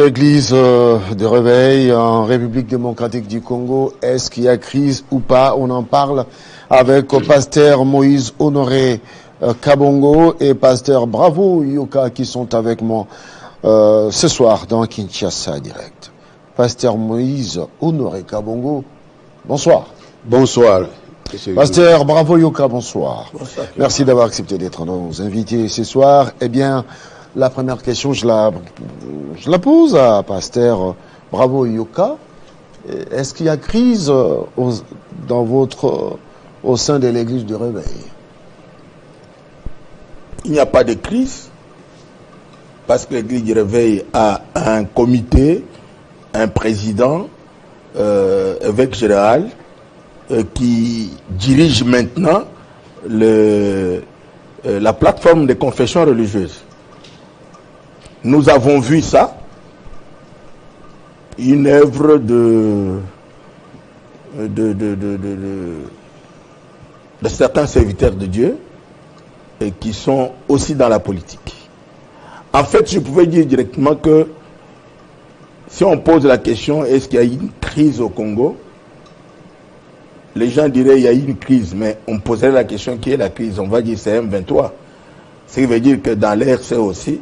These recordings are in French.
Église de réveil en République démocratique du Congo, est-ce qu'il y a crise ou pas? On en parle avec pasteur Moïse Honoré Kabongo et pasteur Bravo Yoka qui sont avec moi ce soir dans Kinshasa Direct. Pasteur Moïse Honoré Kabongo, bonsoir. Bonsoir. Pasteur Bravo Yoka, bonsoir. Bonsoir. Merci d'avoir accepté d'être nos invités ce soir. Eh bien, la première question, je la pose à pasteur Bravo Yoka. Est-ce qu'il y a crise au sein de l'église du réveil? Il n'y a pas de crise parce que l'église du réveil a un comité, un président, évêque général qui dirige maintenant la plateforme des confessions religieuses. Nous avons vu ça, une œuvre de certains serviteurs de Dieu et qui sont aussi dans la politique. En fait, je pouvais dire directement que si on pose la question, est-ce qu'il y a une crise au Congo? Les gens diraient il y a une crise, mais on poserait la question qui est la crise? On va dire c'est M23. Ce qui veut dire que dans l'RC aussi,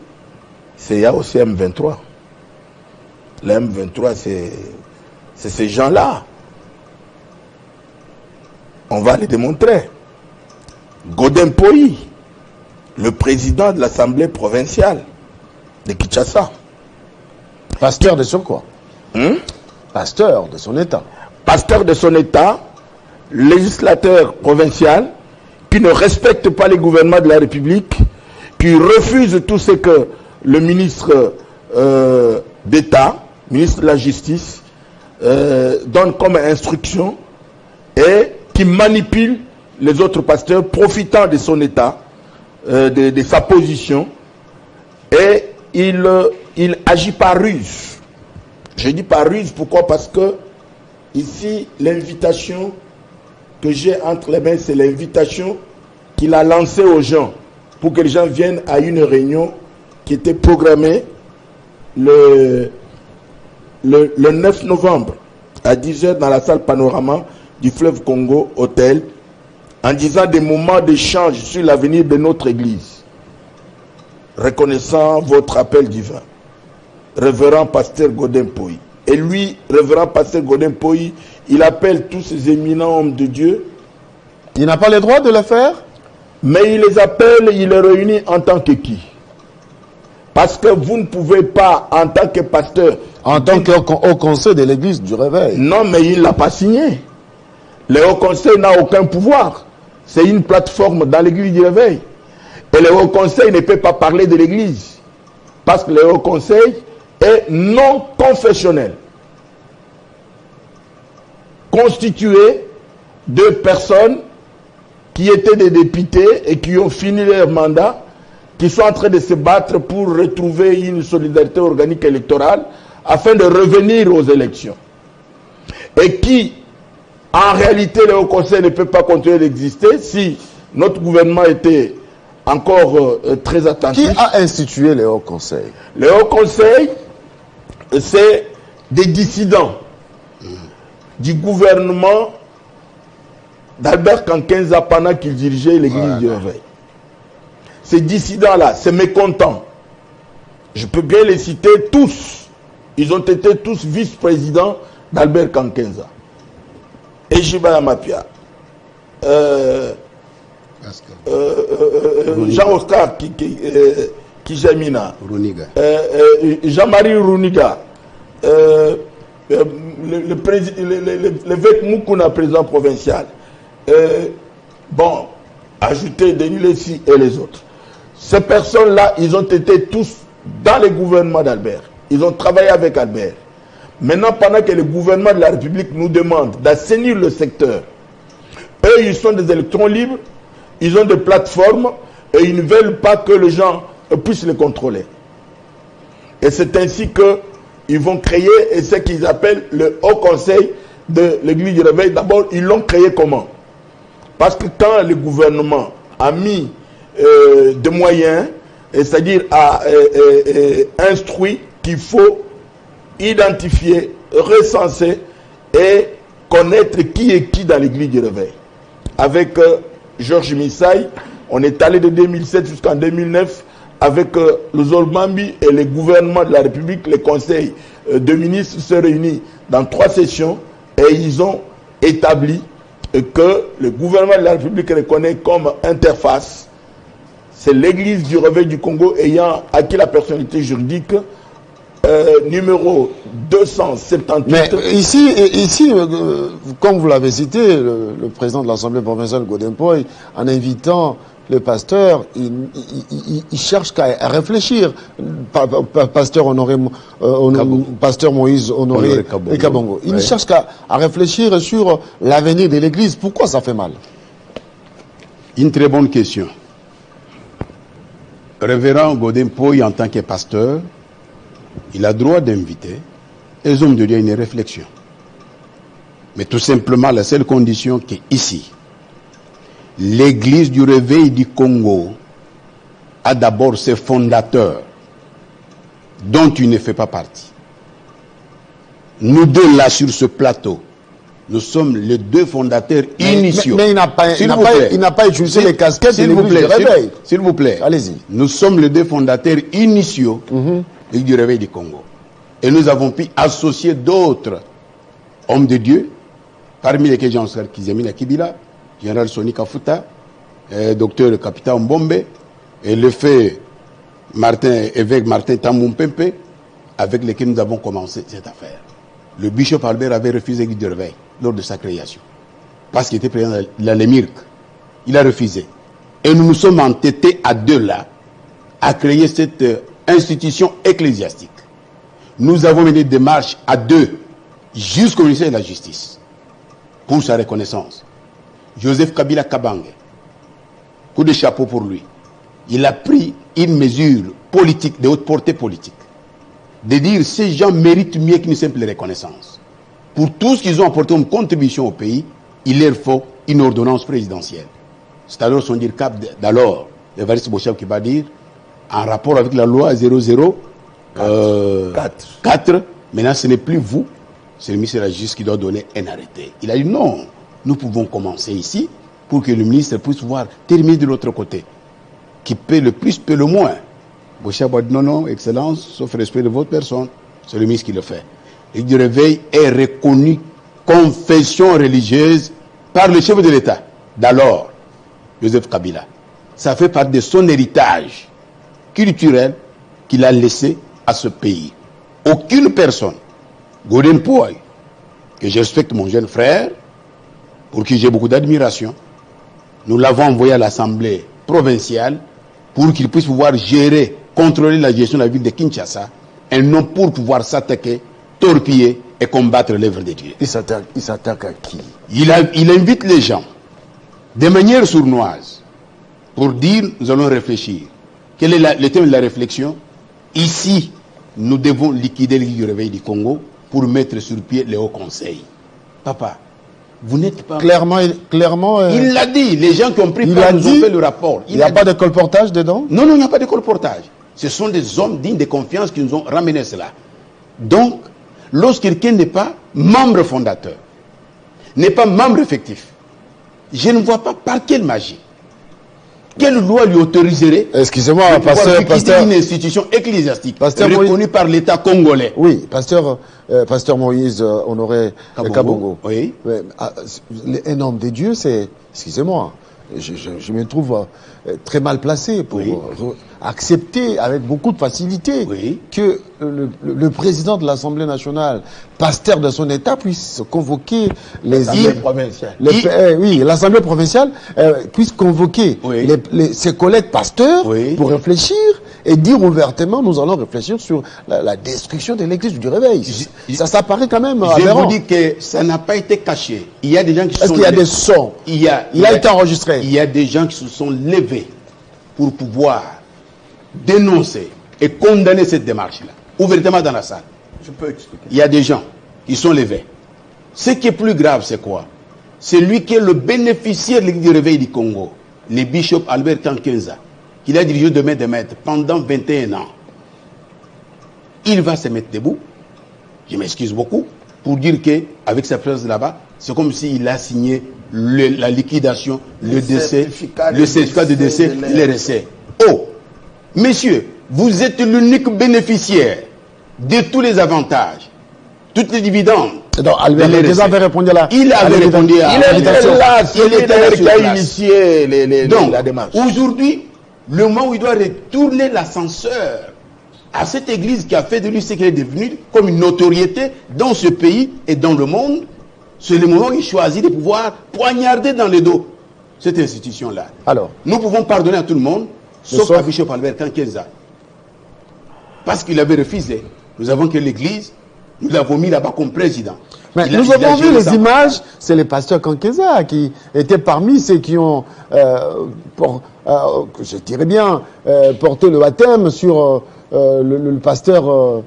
il y a aussi M23. Le M23, c'est ces gens-là. On va les démontrer. Godin Poyi, le président de l'Assemblée provinciale de Kinshasa. Pasteur de son quoi? Pasteur de son État. Pasteur de son État, législateur provincial, qui ne respecte pas les gouvernements de la République, qui refuse tout ce que le ministre d'État, ministre de la Justice, donne comme instruction et qui manipule les autres pasteurs, profitant de son état, de sa position, et il agit par ruse. Je dis par ruse, pourquoi? Parce que ici, l'invitation que j'ai entre les mains, c'est l'invitation qu'il a lancée aux gens, pour que les gens viennent à une réunion qui était programmée le 9 novembre à 10h dans la salle Panorama du fleuve Congo Hôtel, en disant des moments d'échange sur l'avenir de notre église, reconnaissant votre appel divin. Révérend pasteur Godin Poyi. Et lui, révérend pasteur Godin Poyi, il appelle tous ces éminents hommes de Dieu. Il n'a pas le droit de le faire? Mais il les appelle, il les réunit en tant que qui? Parce que vous ne pouvez pas, en tant que pasteur... En tant qu'au conseil de l'église du réveil. Non, mais il ne l'a pas signé. Le haut conseil n'a aucun pouvoir. C'est une plateforme dans l'église du réveil. Et le haut conseil ne peut pas parler de l'église. Parce que le haut conseil est non confessionnel. Constitué de personnes qui étaient des députés et qui ont fini leur mandat, qui sont en train de se battre pour retrouver une solidarité organique électorale afin de revenir aux élections. Et qui, en réalité, le Haut Conseil ne peut pas continuer d'exister si notre gouvernement était encore très attentif. Qui a institué le Haut Conseil? Le Haut Conseil, c'est des dissidents du gouvernement d'Albert Kankenza pendant qu'il dirigeait l'église du réveil. Ces dissidents-là, ces mécontents, je peux bien les citer tous. Ils ont été tous vice-présidents d'Albert Kankenza. Ejibaya Mapia. Jean-Oscar Kijamina. Jean-Marie Runiga. L'évêque Moukouna, président provincial. Bon, ajouter Denis Lessi et les autres. Ces personnes-là, ils ont été tous dans le gouvernement d'Albert. Ils ont travaillé avec Albert. Maintenant, pendant que le gouvernement de la République nous demande d'assainir le secteur, eux, ils sont des électrons libres, ils ont des plateformes et ils ne veulent pas que les gens puissent les contrôler. Et c'est ainsi qu'ils vont créer ce qu'ils appellent le Haut Conseil de l'Église du Réveil. D'abord, ils l'ont créé comment? Parce que quand le gouvernement a mis des moyens, c'est-à-dire a instruit qu'il faut identifier, recenser et connaître qui est qui dans l'église du réveil. Avec Georges Missaï, on est allé de 2007 jusqu'en 2009 avec le Zolmambi et les gouvernements de la République, les conseils de ministres se réunissent dans 3 sessions et ils ont établi que le gouvernement de la République reconnaît comme interface. C'est l'église du réveil du Congo ayant acquis la personnalité juridique numéro 278. Mais ici comme vous l'avez cité, le président de l'Assemblée provinciale, Godin Poy, en invitant le pasteur, il cherche à réfléchir. Pasteur Honoré, pasteur Moïse Honoré Kabongo. Il cherche à réfléchir sur l'avenir de l'Église. Pourquoi ça fait mal? Une très bonne question. Révérend Godin Poy, en tant que pasteur, il a droit d'inviter les hommes de Dieu à une réflexion. Mais tout simplement, la seule condition qu'ici, l'Église du réveil du Congo a d'abord ses fondateurs, dont tu ne fais pas partie. Nous deux là sur ce plateau, nous sommes les 2 fondateurs initiaux. Mais il n'a pas utilisé les casquettes de l'Église du réveil. S'il vous plaît, allez-y. Nous sommes les 2 fondateurs initiaux du réveil du Congo. Et nous avons pu associer d'autres hommes de Dieu, parmi lesquels Jean-Oscar Kizemina Kibila, Général Soni Kafuta, docteur Capitaine Mbombe, et le fait évêque Martin Tamumpempe, avec lesquels nous avons commencé cette affaire. Le bishop Albert avait refusé l'église de réveil lors de sa création, parce qu'il était président de la Lemirk. Il a refusé. Et nous nous sommes entêtés à 2 là, à créer cette institution ecclésiastique. Nous avons mené des démarches à 2 jusqu'au ministère de la Justice pour sa reconnaissance. Joseph Kabila Kabange, coup de chapeau pour lui. Il a pris une mesure politique, de haute portée politique, de dire ces gens méritent mieux qu'une simple reconnaissance. Pour tout ce qu'ils ont apporté comme contribution au pays, il leur faut une ordonnance présidentielle. C'est alors son dire cap d'alors, Évariste Bochab qui va dire, en rapport avec la loi 004, maintenant ce n'est plus vous, c'est le ministre de la Justice qui doit donner un arrêté. Il a dit non, nous pouvons commencer ici pour que le ministre puisse pouvoir terminer de l'autre côté. Qui paie le plus, paie le moins. Bochab a dit non, Excellence, sauf respect de votre personne, c'est le ministre qui le fait. L'église du réveil est reconnue confession religieuse par le chef de l'État d'alors, Joseph Kabila. Ça fait partie de son héritage culturel qu'il a laissé à ce pays. Aucune personne, Godin Poy, que je respecte mon jeune frère, pour qui j'ai beaucoup d'admiration, nous l'avons envoyé à l'Assemblée provinciale pour qu'il puisse pouvoir gérer, contrôler la gestion de la ville de Kinshasa, et non pour pouvoir s'attaquer, torpiller et combattre l'œuvre de Dieu. Il s'attaque à qui? Il invite les gens, de manière sournoise, pour dire, nous allons réfléchir. Quel est le thème de la réflexion? Ici, nous devons liquider l'église du réveil du Congo pour mettre sur pied les hauts conseils. Papa, vous n'êtes pas... Clairement, il l'a dit, les gens qui ont pris part nous ont fait le rapport. Il n'y a pas de colportage dedans? Non, il n'y a pas de colportage. Ce sont des hommes dignes de confiance qui nous ont ramené cela. Donc, lorsque quelqu'un n'est pas membre fondateur, n'est pas membre effectif, je ne vois pas par quelle magie, quelle loi lui autoriserait, excusez-moi, pasteur, une institution ecclésiastique reconnue par l'État congolais. Oui, pasteur Moïse Honoré Kabongo. Oui. Un homme de Dieu, c'est, excusez-moi, je me trouve très mal placé pour accepter avec beaucoup de facilité que le président de l'Assemblée nationale, pasteur de son État, puisse convoquer l'Assemblée provinciale puisse convoquer ses collègues pasteurs pour réfléchir et dire ouvertement, nous allons réfléchir sur la destruction de l'église du réveil. Ça paraît quand même aberrant. Je vous dis que ça n'a pas été caché. Il y a des gens qui Est-ce qu'il y a des sons? Il a été enregistré. Il y a des gens qui se sont levés pour pouvoir dénoncer et condamner cette démarche-là, ouvertement dans la salle. Je peux expliquer. Il y a des gens qui sont levés. Ce qui est plus grave, c'est quoi? C'est lui qui est le bénéficiaire de l'église du réveil du Congo, le bishop Albert Kankenza, qu'il a dirigé de main de maître pendant 21 ans. Il va se mettre debout je m'excuse beaucoup, pour dire qu'avec sa présence là-bas, c'est comme s'il a signé la liquidation, le certificat de décès, les recettes. Oh, messieurs, vous êtes l'unique bénéficiaire de tous les avantages, toutes les dividendes. Donc, Albert Mendeza avait répondu là. Il avait répondu à l'invitation. Il était là qui a initié la démarche. Aujourd'hui, le moment où il doit retourner l'ascenseur à cette église qui a fait de lui ce qu'elle est devenue comme une notoriété dans ce pays et dans le monde, c'est le moment où il choisit de pouvoir poignarder dans le dos cette institution-là. Alors, nous pouvons pardonner à tout le monde, sauf à Bishop Albert Kankenza. Parce qu'il avait refusé. Nous avons que l'église, nous l'avons mis là-bas comme président. Mais nous avons vu les images, c'est le pasteur Kankenza qui était parmi ceux qui ont, je dirais bien, porté le baptême sur le pasteur,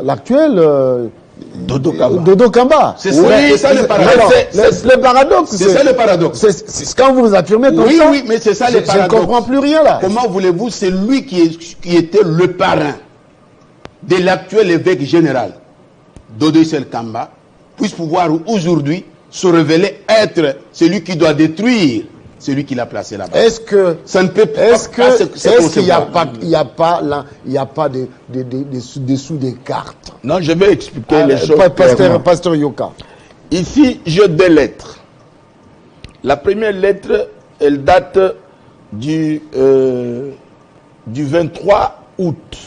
l'actuel, Dodo Kamba. C'est ça le paradoxe. Le paradoxe. C'est ça le paradoxe. C'est quand vous affirmez comme ça. Oui, mais c'est ça le paradoxe. Je ne comprends plus rien là. Comment voulez-vous, c'est lui qui était le parrain de l'actuel évêque général, Dodo Kamba, puisse pouvoir aujourd'hui se révéler être celui qui doit détruire celui qui l'a placé là-bas. Est-ce que ça ne peut pas qu'il n'y a pas de dessous des cartes? Non, je vais expliquer les choses. Pasteur Yoka. Ici, j'ai 2 lettres. La première lettre, elle date du 23 août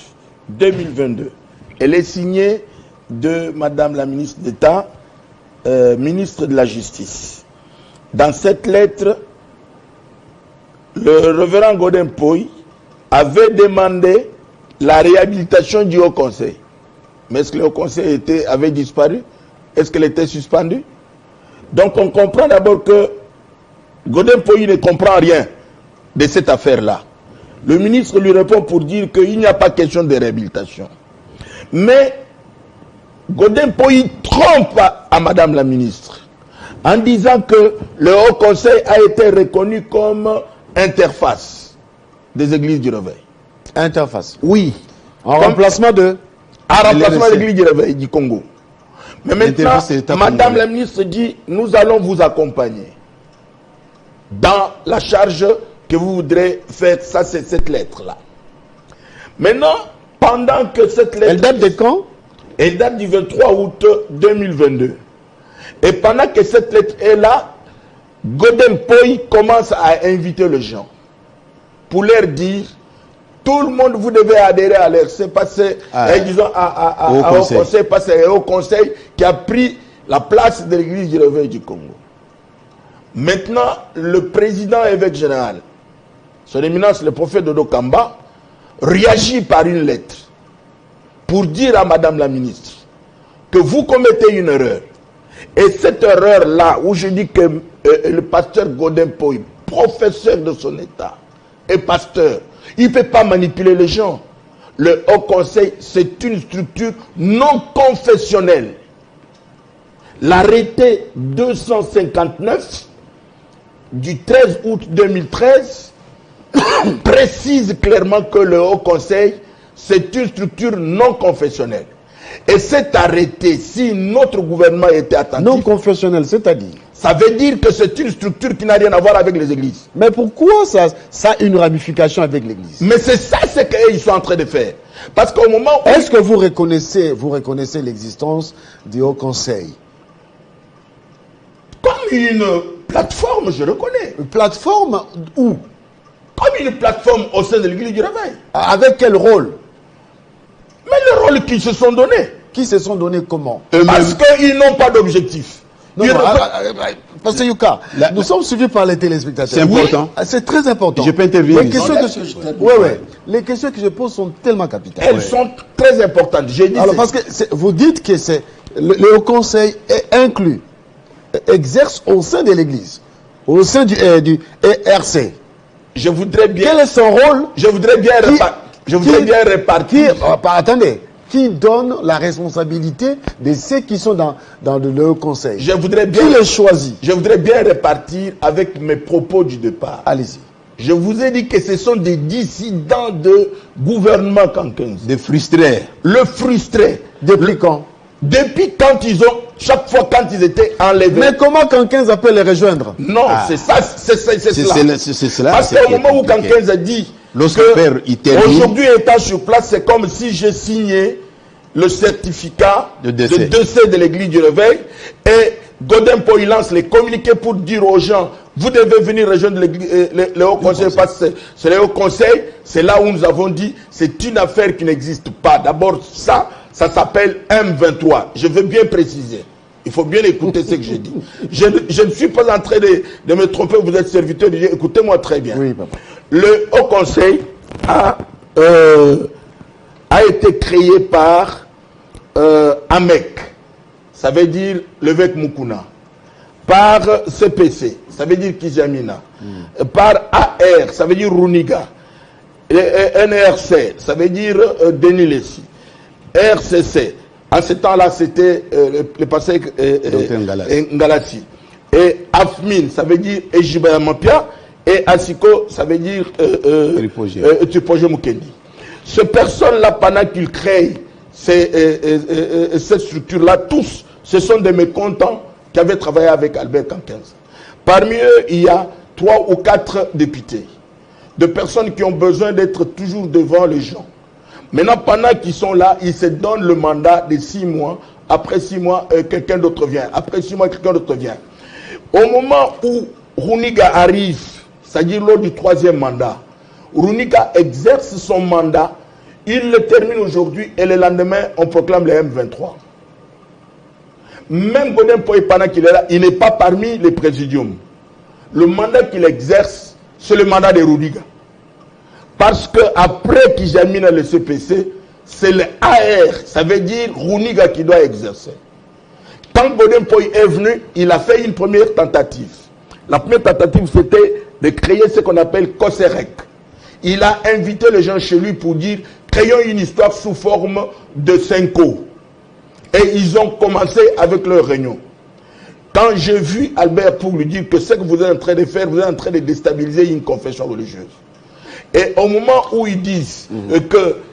2022. Elle est signée de Madame la ministre d'État, ministre de la Justice. Dans cette lettre, le révérend Godin Poy avait demandé la réhabilitation du Haut Conseil. Mais est-ce que le Haut Conseil avait disparu? Est-ce qu'elle était suspendue? Donc on comprend d'abord que Godin Poy ne comprend rien de cette affaire-là. Le ministre lui répond pour dire qu'il n'y a pas question de réhabilitation. Mais Godin Poy trompe à Madame la ministre en disant que le Haut Conseil a été reconnu comme interface des églises du réveil. Interface. Oui. En remplacement de l'église du réveil du Congo. Mais maintenant, Madame la ministre dit, nous allons vous accompagner dans la charge que vous voudrez faire. Ça, c'est cette lettre-là. Maintenant, pendant que cette lettre... Elle date de quand? Elle date du 23 août 2022. Et pendant que cette lettre est là, Godin Poy commence à inviter les gens pour leur dire tout le monde, vous devez adhérer à l'RC, passer au conseil, passer au conseil qui a pris la place de l'église du réveil du Congo. Maintenant, le président évêque général, son éminence le prophète Dodo Kamba, réagit par une lettre pour dire à Madame la ministre que vous commettez une erreur. Et cette erreur-là, où je dis que le pasteur Godin Poy, professeur de son état, et pasteur, il ne peut pas manipuler les gens. Le Haut Conseil, c'est une structure non confessionnelle. L'arrêté 259 du 13 août 2013 précise clairement que le Haut Conseil, c'est une structure non confessionnelle. Et cet arrêté, si notre gouvernement était attentif... Non confessionnel, c'est-à-dire? Ça veut dire que c'est une structure qui n'a rien à voir avec les églises. Mais pourquoi ça a une ramification avec l'église? Mais c'est ça ce qu'ils sont en train de faire. Parce qu'au moment où... Est-ce que vous reconnaissez l'existence du Haut Conseil? Comme une plateforme, je reconnais. Une plateforme où? Comme une plateforme au sein de l'église du réveil. Avec quel rôle? Mais le rôle qu'ils se sont donnés. Qui se sont donnés comment? Parce qu'ils n'ont pas d'objectif. Parce que Yuka, nous sommes suivis par les téléspectateurs. C'est important. Oui, c'est très important. Je peux intervenir. Les questions que je pose sont tellement capitales. Elles sont très importantes. Alors, parce que vous dites que le Haut Conseil est inclus, exerce au sein de l'Église, au sein du ERC. Je voudrais bien... Quel est son rôle? Je voudrais bien répartir... Attendez. Qui donne la responsabilité de ceux qui sont dans le Haut Conseil? Je voudrais bien... Qui les choisit? Je voudrais bien répartir avec mes propos du départ. Allez-y. Je vous ai dit que ce sont des dissidents de gouvernement Kankenza. Des frustrés. Le frustré. Depuis quand? Depuis quand chaque fois quand ils étaient enlevés. Mais comment Cankins appelle les rejoindre? Non, c'est ça, c'est cela. C'est cela. Parce qu'au moment où Cankins a dit aujourd'hui étant sur place, c'est comme si j'ai signé le certificat de décès de l'église du réveil, et Godin il lance les communiqués pour dire aux gens, vous devez venir rejoindre le haut conseil, parce que c'est le haut conseil. C'est là où nous avons dit, c'est une affaire qui n'existe pas. D'abord, ça s'appelle M23. Je veux bien préciser. Il faut bien écouter ce que je dis. Je ne suis pas en train de me tromper, vous êtes serviteur de Dieu. Écoutez-moi très bien. Oui, papa. Le haut conseil a été créé par AMEC, ça veut dire l'évêque Mukuna, par CPC, ça veut dire Kijamina, par AR, ça veut dire Runiga, NRC, ça veut dire Denis Lessi, RCC, en ce temps-là c'était le passé Ngalassi, et AFMIN, ça veut dire Ejibaya Mapia, et Asiko, ça veut dire Tupoje Mukendi. Ces personnes-là, pendant qu'ils créent cette structure-là, tous, ce sont des mécontents qui avaient travaillé avec Albert Cankins. Parmi eux, il y a 3 ou 4 députés, de personnes qui ont besoin d'être toujours devant les gens. Maintenant, pendant qu'ils sont là, ils se donnent le mandat de 6 mois. Après 6 mois, quelqu'un d'autre vient. Après 6 mois, quelqu'un d'autre vient. Au moment où Runiga arrive, c'est-à-dire lors du 3e mandat, Runiga exerce son mandat, il le termine aujourd'hui et le lendemain, on proclame le M23. Même Godin Poy, pendant qu'il est là, il n'est pas parmi les présidiums. Le mandat qu'il exerce, c'est le mandat de Runiga. Parce qu'après qu'il termine le CPC, c'est le AR, ça veut dire Runiga qui doit exercer. Quand Godin Poy est venu, il a fait une première tentative. La première tentative, c'était de créer ce qu'on appelle COSEREC. Il a invité les gens chez lui pour dire, créons une histoire sous forme de 5 ans. Et ils ont commencé avec leur réunion. Quand j'ai vu Albert pour lui dire que ce que vous êtes en train de faire, vous êtes en train de déstabiliser une confession religieuse. Et au moment où ils disent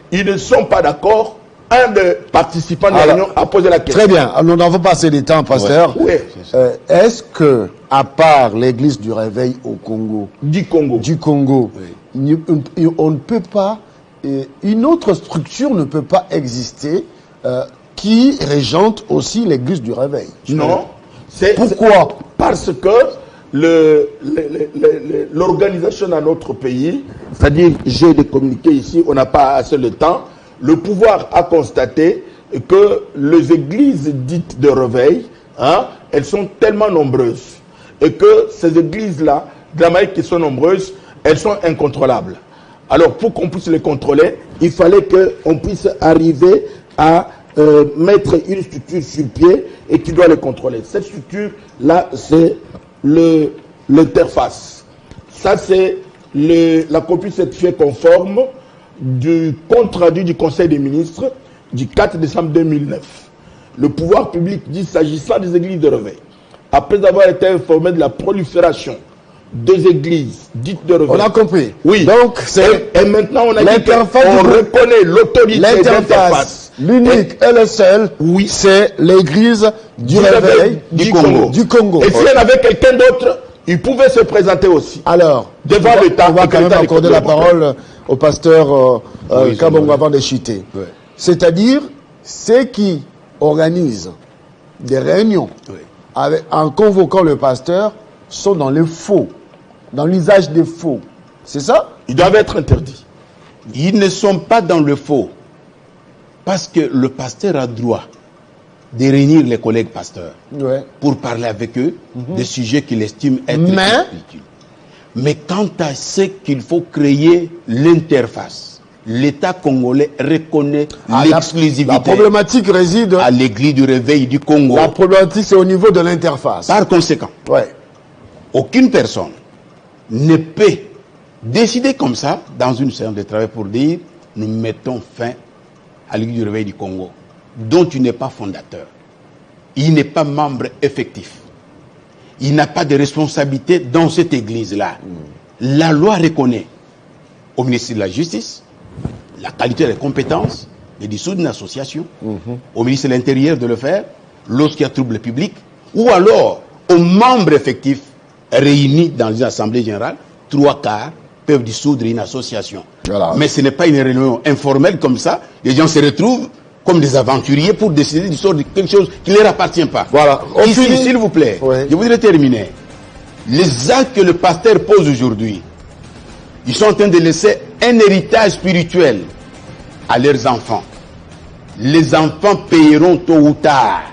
qu'ils ne sont pas d'accord, un des participants de la réunion a posé la question. Très bien, nous n'avons pas assez de temps, pasteur. Oui. Est-ce que, à part l'église du réveil au Congo, du Congo, on ne peut pas, une autre structure ne peut pas exister qui régente aussi l'église du réveil? Non. Pourquoi? Parce que l'organisation dans notre pays, c'est-à-dire j'ai des communiqués ici, on n'a pas assez de temps, le pouvoir a constaté que les églises dites de réveil, elles sont tellement nombreuses et que ces églises-là, de la manière qui sont nombreuses, elles sont incontrôlables. Alors pour qu'on puisse les contrôler, il fallait qu'on puisse arriver à mettre une structure sur pied et qui doit les contrôler. Cette structure-là, c'est l'interface. Ça, c'est la copie certifiée conforme du compte rendu du Conseil des ministres du 4 décembre 2009. Le pouvoir public dit, s'agissant des églises de réveil, après avoir été informé de la prolifération des églises dites de réveil. On a compris. Oui. Donc, c'est et maintenant, on a dit qu'on reconnaît l'autorité d'interface. L'unique et le seul, oui, c'est l'église du réveil du Congo. Et s'il y en avait quelqu'un d'autre, il pouvait se présenter aussi. Alors, devant l'État. On va quand même accorder la parole au pasteur Kabongo avant de chuter. Ouais. C'est-à-dire, ceux qui organisent des réunions en convoquant le pasteur sont dans le faux, dans l'usage des faux. C'est ça? Ils doivent être interdits. Ils ne sont pas dans le faux. Parce que le pasteur a droit de réunir les collègues pasteurs pour parler avec eux des sujets qu'il estime être utiles. Mais quant à ce qu'il faut créer l'interface, l'État congolais reconnaît l'exclusivité. La problématique réside à l'église du réveil du Congo. La problématique, c'est au niveau de l'interface. Par conséquent, aucune personne ne peut décider comme ça dans une séance de travail pour dire nous mettons fin à l'église du réveil du Congo, dont tu n'es pas fondateur. Il n'est pas membre effectif. Il n'a pas de responsabilité dans cette église-là. La loi reconnaît au ministère de la Justice la qualité des compétences de dissoudre une association, au ministre de l'Intérieur de le faire, lorsqu'il y a trouble public, ou alors aux membres effectifs réunis dans une assemblée générale, 3/4 peuvent dissoudre une association. Voilà. Mais ce n'est pas une réunion informelle comme ça. Les gens se retrouvent comme des aventuriers pour décider du sort de quelque chose qui ne leur appartient pas. Voilà. On Ici, finit. s'il vous plaît, Ouais. je voudrais terminer. Les actes que le pasteur pose aujourd'hui, ils sont en train de laisser un héritage spirituel à leurs enfants. Les enfants paieront tôt ou tard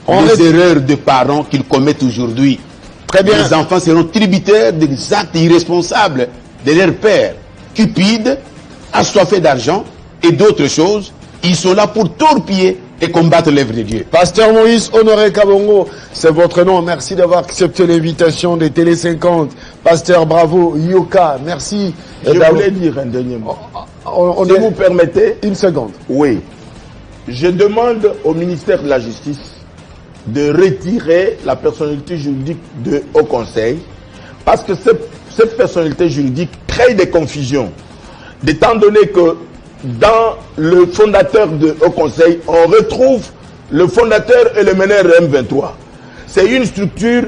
les erreurs de parents qu'ils commettent aujourd'hui. Très bien. Les enfants seront tributaires des actes irresponsables de leur père, cupides, assoiffés d'argent et d'autres choses. Ils sont là pour torpiller et combattre l'œuvre de Dieu. Pasteur Moïse Honoré Kabongo, c'est votre nom. Merci d'avoir accepté l'invitation des Télé 50. Pasteur Bravo Yoka, merci. Je voulais dire un dernier mot. On Si vous permettez, une seconde. oui. Je demande au ministère de la Justice de retirer la personnalité juridique de Haut Conseil parce que cette personnalité juridique crée des confusions. Étant donné que dans le fondateur de Haut Conseil, on retrouve le fondateur et le meneur M23. C'est une structure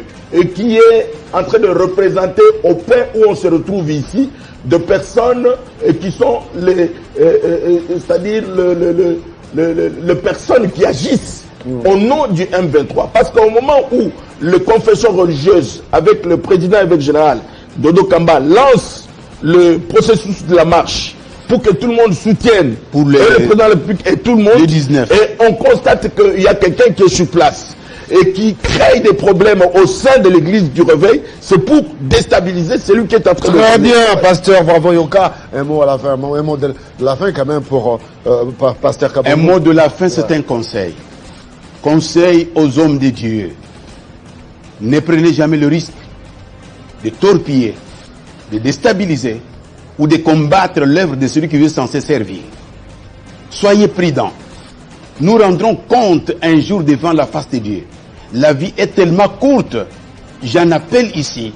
qui est en train de représenter au point où on se retrouve ici de personnes qui sont c'est-à-dire les personnes qui agissent au nom du M23. Parce qu'au moment où le confession religieuse avec le président et évêque général Dodo Kamba lance le processus de la marche pour que tout le monde soutienne Pour le président de la République et tout le monde, le 19. et on constate qu'il y a quelqu'un qui est sur place et qui crée des problèmes au sein de l'église du Réveil, c'est pour déstabiliser celui qui est en train de... Très bien, Pasteur Bravo Yoka. Un mot à la fin, un mot de la fin quand même pour Pasteur Kabongo. Un mot de la fin, c'est un conseil. Conseil aux hommes de Dieu. Ne prenez jamais le risque de torpiller, de déstabiliser ou de combattre l'œuvre de celui qui vous est censé servir. Soyez prudents. Nous rendrons compte un jour devant la face de Dieu. La vie est tellement courte. J'en appelle ici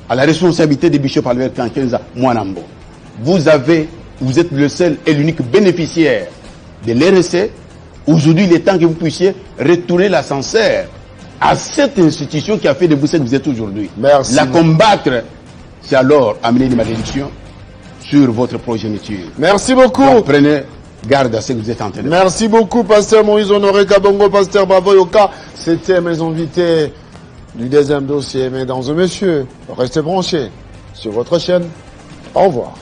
à la responsabilité de Bishop Albert Kankenza Mwanambo. Vous êtes le seul et l'unique bénéficiaire de l'RSC. Aujourd'hui, il est temps que vous puissiez retourner l'ascenseur à cette institution qui a fait de vous ce que vous êtes aujourd'hui. Merci. La combattre, c'est alors amener des malédictions sur votre progéniture. Merci beaucoup. Donc, prenez garde à ce que vous êtes en train de faire. Merci beaucoup, Pasteur Moïse Honoré Kabongo, Pasteur Bravo Yoka. C'était mes invités du deuxième dossier. Mesdames et messieurs, restez branchés sur votre chaîne. Au revoir.